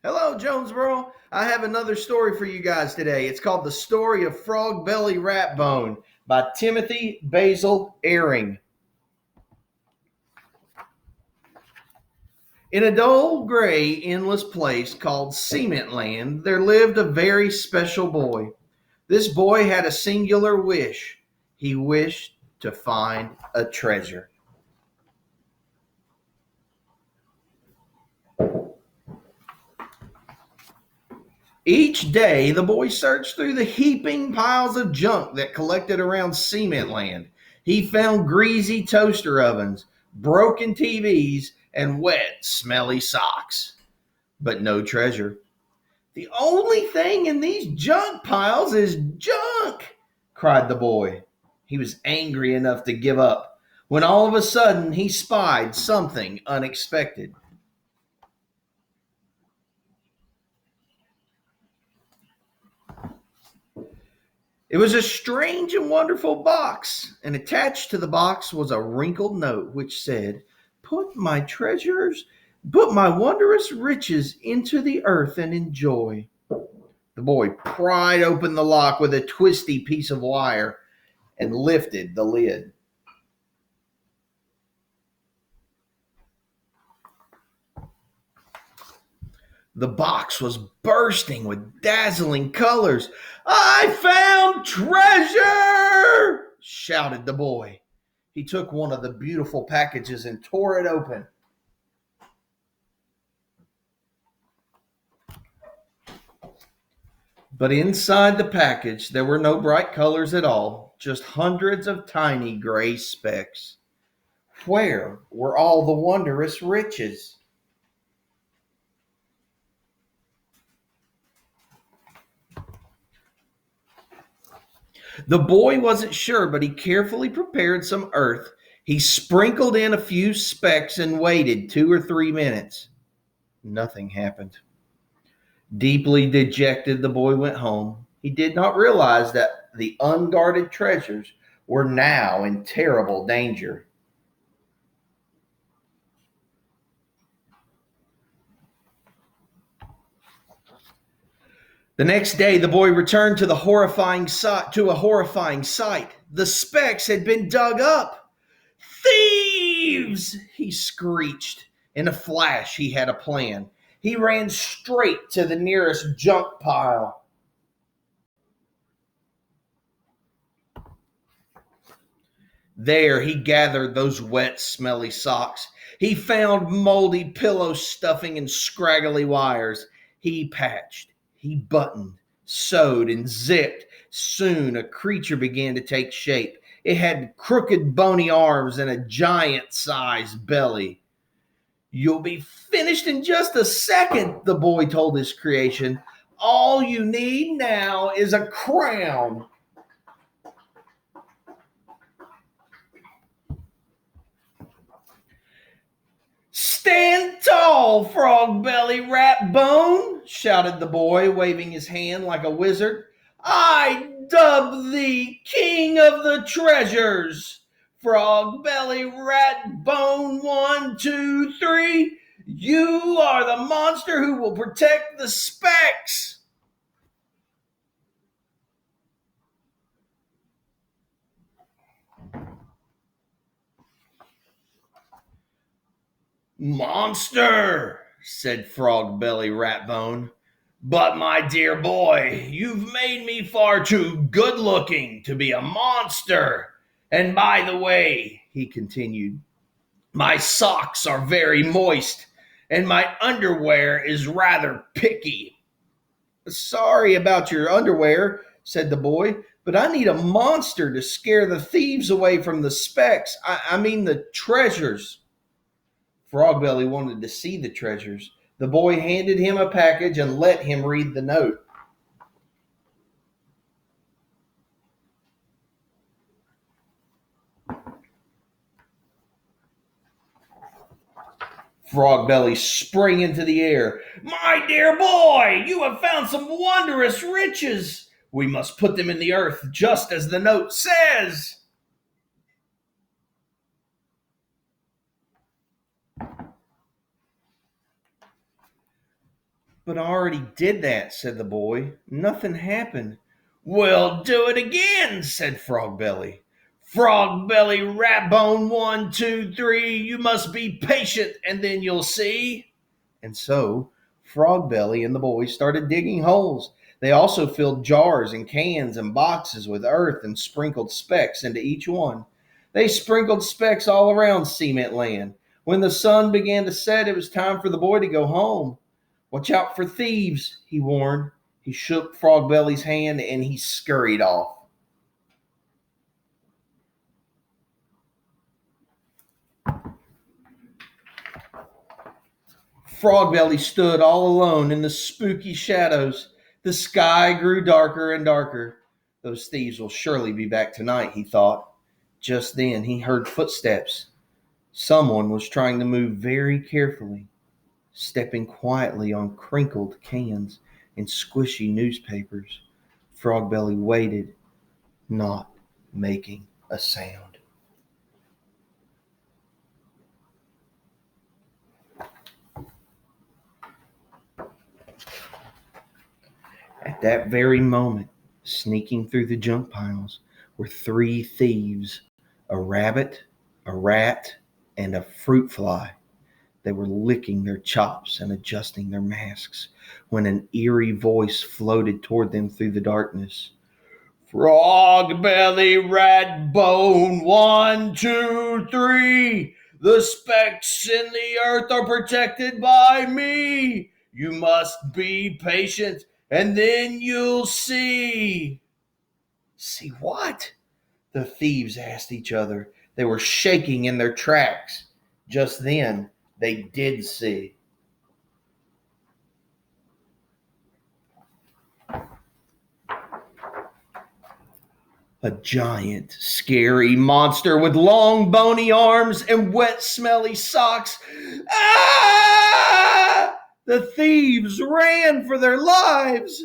Hello, Jonesboro. I have another story for you guys today. It's called The Story of Frog Belly Rat Bone by Timothy Basil Ering. In a dull, gray, endless place called Cement Land, there lived a very special boy. This boy had a singular wish. He wished to find a treasure. Each day, the boy searched through the heaping piles of junk that collected around Cement Land. He found greasy toaster ovens, broken TVs, and wet, smelly socks, but no treasure. The only thing in these junk piles is junk, cried the boy. He was angry enough to give up when all of a sudden he spied something unexpected. It was a strange and wonderful box, and attached to the box was a wrinkled note which said, Put my wondrous riches into the earth and enjoy. The boy pried open the lock with a twisty piece of wire and lifted the lid. The box was bursting with dazzling colors. I found treasure! Shouted the boy. He took one of the beautiful packages and tore it open. But inside the package, there were no bright colors at all, just hundreds of tiny gray specks. Where were all the wondrous riches? The boy wasn't sure, but he carefully prepared some earth. He sprinkled in a few specks and waited 2 or 3 minutes. Nothing happened. Deeply dejected, the boy went home. He did not realize that the unguarded treasures were now in terrible danger. The next day, the boy returned to a horrifying sight. The specks had been dug up. Thieves! He screeched. In a flash, he had a plan. He ran straight to the nearest junk pile. There, he gathered those wet, smelly socks. He found moldy pillow stuffing and scraggly wires. He patched, he buttoned, sewed, and zipped. Soon a creature began to take shape. It had crooked, bony arms and a giant sized belly. You'll be finished in just a second, the boy told his creation. All you need now is a crown. Stand tall, frog belly rat bone, shouted the boy, waving his hand like a wizard. I dub thee king of the treasures. Frog belly rat bone, 1, 2, 3. You are the monster who will protect the specks. Monster, said Frog Belly Ratbone. But, my dear boy, you've made me far too good looking to be a monster. And by the way, he continued, my socks are very moist, and my underwear is rather picky. Sorry about your underwear, said the boy, but I need a monster to scare the thieves away from the specks. I mean the treasures. Frogbelly wanted to see the treasures. The boy handed him a package and let him read the note. Frogbelly sprang into the air. My dear boy, you have found some wondrous riches. We must put them in the earth just as the note says. But I already did that, said the boy. Nothing happened. Well, do it again, said Frog Belly. Frog Belly, Rat Bone, 1, 2, 3. You must be patient, and then you'll see. And so Frog Belly and the boys started digging holes. They also filled jars and cans and boxes with earth and sprinkled specks into each one. They sprinkled specks all around Cement Land. When the sun began to set, it was time for the boy to go home. Watch out for thieves, he warned. He shook Frog Belly's hand and he scurried off. Frog Belly stood all alone in the spooky shadows. The sky grew darker and darker. Those thieves will surely be back tonight, he thought. Just then he heard footsteps. Someone was trying to move very carefully, stepping quietly on crinkled cans and squishy newspapers. Frog Belly waited, not making a sound. At that very moment, sneaking through the junk piles, were 3 thieves, a rabbit, a rat, and a fruit fly. They were licking their chops and adjusting their masks when an eerie voice floated toward them through the darkness. Frog Belly, Rat Bone, 1, 2, 3. The specks in the earth are protected by me. You must be patient, and then you'll see. See what? The thieves asked each other. They were shaking in their tracks. Just then, they did see. A giant, scary monster with long, bony arms and wet, smelly socks. Ah! The thieves ran for their lives.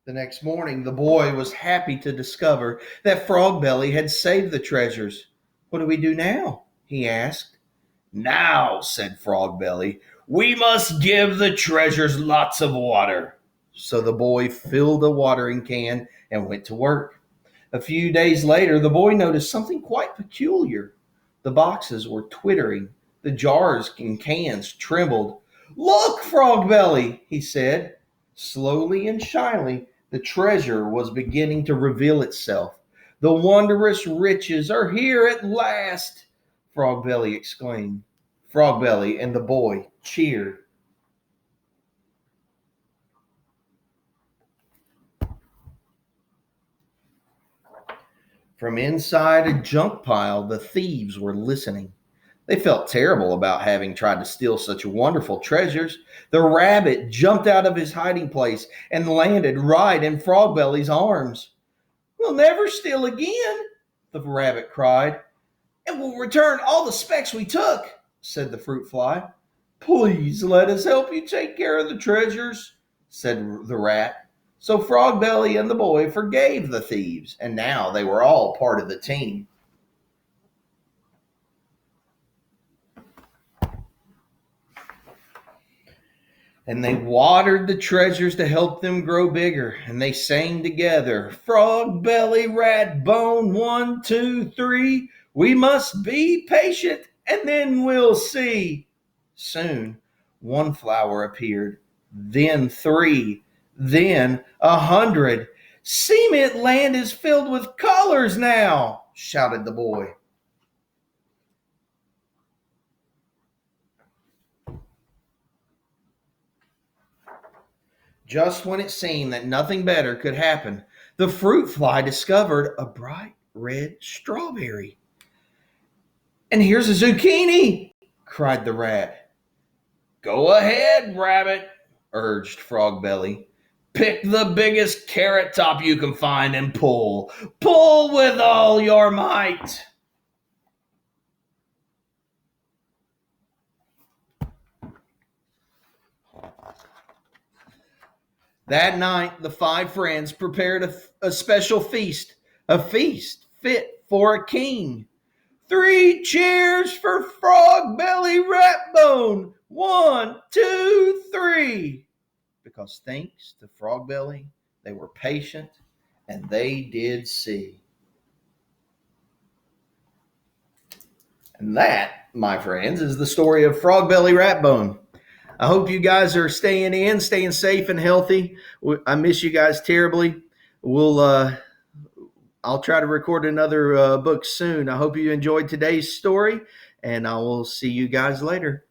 The next morning, the boy was happy to discover that Frog Belly had saved the treasures. What do we do now? He asked. Now, said Frog Belly, we must give the treasures lots of water. So the boy filled a watering can and went to work. A few days later, the boy noticed something quite peculiar. The boxes were twittering. The jars and cans trembled. Look, Frog Belly, he said. Slowly and shyly, the treasure was beginning to reveal itself. The wondrous riches are here at last, Frog Belly exclaimed. Frog Belly and the boy cheered. From inside a junk pile, the thieves were listening. They felt terrible about having tried to steal such wonderful treasures. The rabbit jumped out of his hiding place and landed right in Frog Belly's arms. We'll never steal again, the rabbit cried. And we'll return all the specks we took, said the fruit fly. Please let us help you take care of the treasures, said the rat. So Frog Belly and the boy forgave the thieves, and now they were all part of the team. And they watered the treasures to help them grow bigger, and they sang together, Frog Belly, Rat Bone, 1, 2, 3. We must be patient, and then we'll see. Soon, 1 flower appeared, then 3, then 100. Cement Land is filled with colors now, shouted the boy. Just when it seemed that nothing better could happen, the fruit fly discovered a bright red strawberry. And here's a zucchini, cried the rat. Go ahead, rabbit, urged Frog Belly. Pick the biggest carrot top you can find and pull. Pull with all your might. That night, the 5 friends prepared a special feast, a feast fit for a king. 3 cheers for Frog Belly Ratbone. 1, 2, 3. Because thanks to Frog Belly, they were patient and they did see. And that, my friends, is the story of Frog Belly Ratbone. I hope you guys are staying safe and healthy. I miss you guys terribly. I'll try to record another book soon. I hope you enjoyed today's story, and I will see you guys later.